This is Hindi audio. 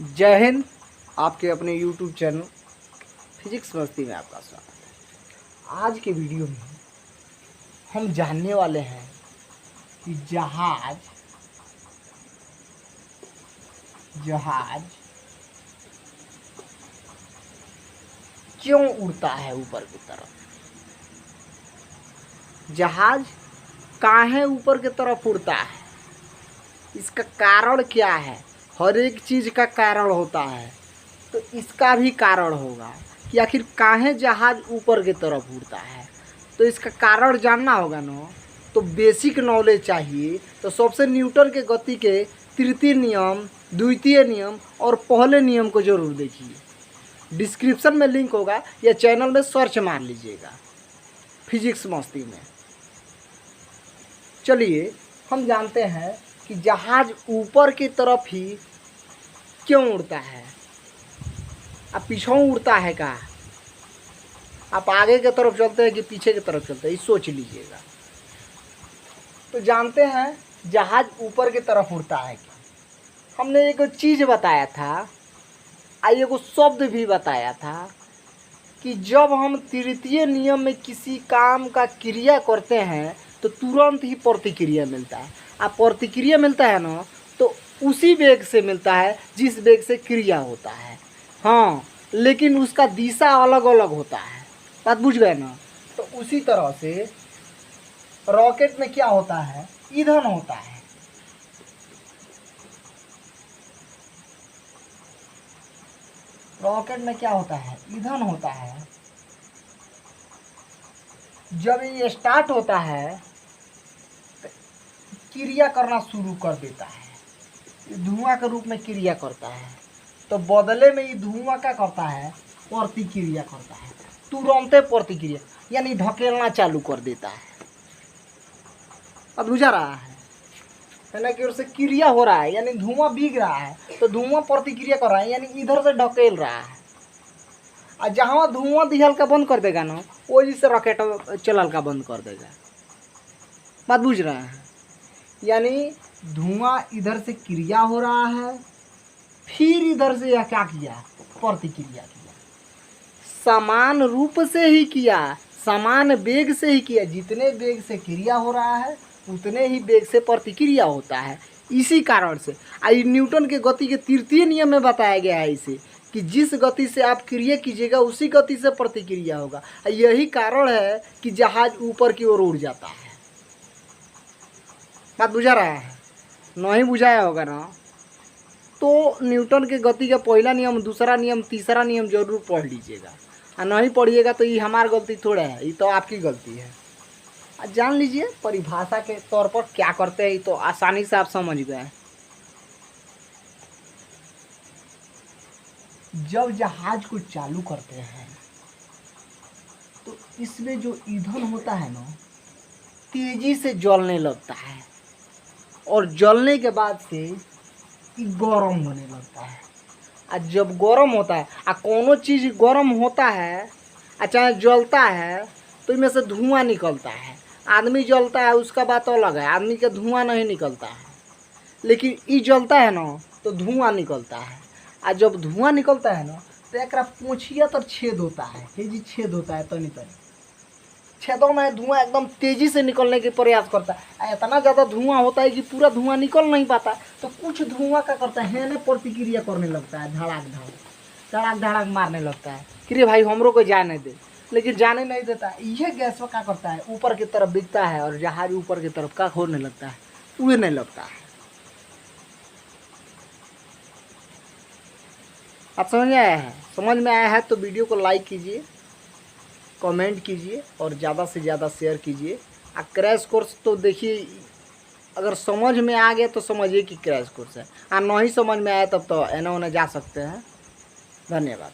जय हिंद। आपके अपने YouTube चैनल फिजिक्स मस्ती में आपका स्वागत है। आज के वीडियो में हम जानने वाले हैं कि जहाज क्यों उड़ता है ऊपर की तरफ। जहाज काहे ऊपर की तरफ उड़ता है, इसका कारण क्या है। हर एक चीज़ का कारण होता है, तो इसका भी कारण होगा कि आखिर काहे जहाज ऊपर की तरफ उड़ता है। तो इसका कारण जानना होगा ना, तो बेसिक नॉलेज चाहिए। तो सबसे न्यूटन के गति के तृतीय नियम, द्वितीय नियम और पहले नियम को जरूर देखिए। डिस्क्रिप्शन में लिंक होगा या चैनल में सर्च मार लीजिएगा फिजिक्स मस्ती में। चलिए हम जानते हैं कि जहाज ऊपर की तरफ ही क्यों उड़ता है। अब पीछे उड़ता है का, आप आगे की तरफ चलते हैं कि पीछे की तरफ चलते हैं, ये सोच लीजिएगा। तो जानते हैं जहाज ऊपर की तरफ उड़ता है क्या। हमने एक चीज़ बताया था, एक शब्द भी बताया था कि जब हम तृतीय नियम में किसी काम का क्रिया करते हैं तो तुरंत ही प्रतिक्रिया मिलता है। अब प्रतिक्रिया मिलता है ना, तो उसी वेग से मिलता है जिस वेग से क्रिया होता है। हाँ, लेकिन उसका दिशा अलग अलग होता है। बात बुझ गए ना। तो उसी तरह से रॉकेट में क्या होता है, ईंधन होता है। रॉकेट में क्या होता है, ईंधन होता है। जब ये स्टार्ट होता है तो क्रिया करना शुरू कर देता है, धुआं के रूप में क्रिया करता है। तो बदले में ये धुआं क्या करता है, प्रतिक्रिया करता है। तुरंत प्रतिक्रिया यानी ढकेलना चालू कर देता है। अब बुझा रहा है ना कि उससे क्रिया हो रहा है, यानी धुआं भीग रहा है तो धुआं प्रतिक्रिया कर रहा है, यानी इधर से ढकेल रहा है। और जहाँ धुआं दिहल का बंद कर देगा ना, वही से रॉकेट चलल का बंद कर देगा। बात बुझ रहा है। यानी धुआं इधर से क्रिया हो रहा है, फिर इधर से यह क्या किया, प्रतिक्रिया किया। समान रूप से ही किया, समान वेग से ही किया। जितने वेग से क्रिया हो रहा है उतने ही वेग से प्रतिक्रिया होता है। इसी कारण से आई न्यूटन के गति के तृतीय नियम में बताया गया है इसे कि जिस गति से आप क्रिया कीजिएगा उसी गति से प्रतिक्रिया होगा। यही कारण है कि जहाज ऊपर की ओर उड़ जाता है। बात बुझा रहा है, नहीं बुझाया होगा ना, तो न्यूटन के गति का पहला नियम, दूसरा नियम, तीसरा नियम जरूर पढ़ लीजिएगा। और नहीं पढ़िएगा तो ये हमारी गलती थोड़ा है, ये तो आपकी गलती है। जान लीजिए परिभाषा के तौर पर क्या करते हैं, ये तो आसानी से आप समझ गए। जब जहाज को चालू करते हैं तो इसमें जो ईंधन होता है ना, तेजी से जलने लगता है और जलने के बाद से गरम होने लगता है। और जब गरम होता है, कोनो चीज़ गरम होता है चाहे जलता है, तो इनमें से धुआं निकलता है। आदमी जलता है उसका बात अलग है, आदमी का धुआं नहीं निकलता है। लेकिन ये जलता है ना तो धुआं निकलता है। और जब धुआं निकलता है ना तो एक पूछिया तो छेद होता है, ये जी छेद होता है। तनी तनी छेदों में धुआं एकदम तेजी से निकलने के प्रयास करता है। इतना ज़्यादा धुआं होता है कि पूरा धुआं निकल नहीं पाता। तो कुछ धुआं क्या करता है ना, प्रतिक्रिया करने लगता है, धड़ाक धड़ाक धड़ाक धड़ाक मारने लगता है कि रे भाई हमरों को जाने दे। लेकिन जाने नहीं देता। यह गैस क्या करता है, ऊपर की तरफ बिकता है और जहाज ऊपर की तरफ क्या होने लगता है, उड़ने लगता है। आप समझ में आया है? समझ में आया है तो वीडियो को लाइक कीजिए, कमेंट कीजिए और ज़्यादा से ज़्यादा शेयर कीजिए। क्रैश कोर्स तो देखिए, अगर समझ में आ गया तो समझिए कि क्रैश कोर्स है। नहीं समझ में आया तब तो एने ओने जा सकते हैं। धन्यवाद।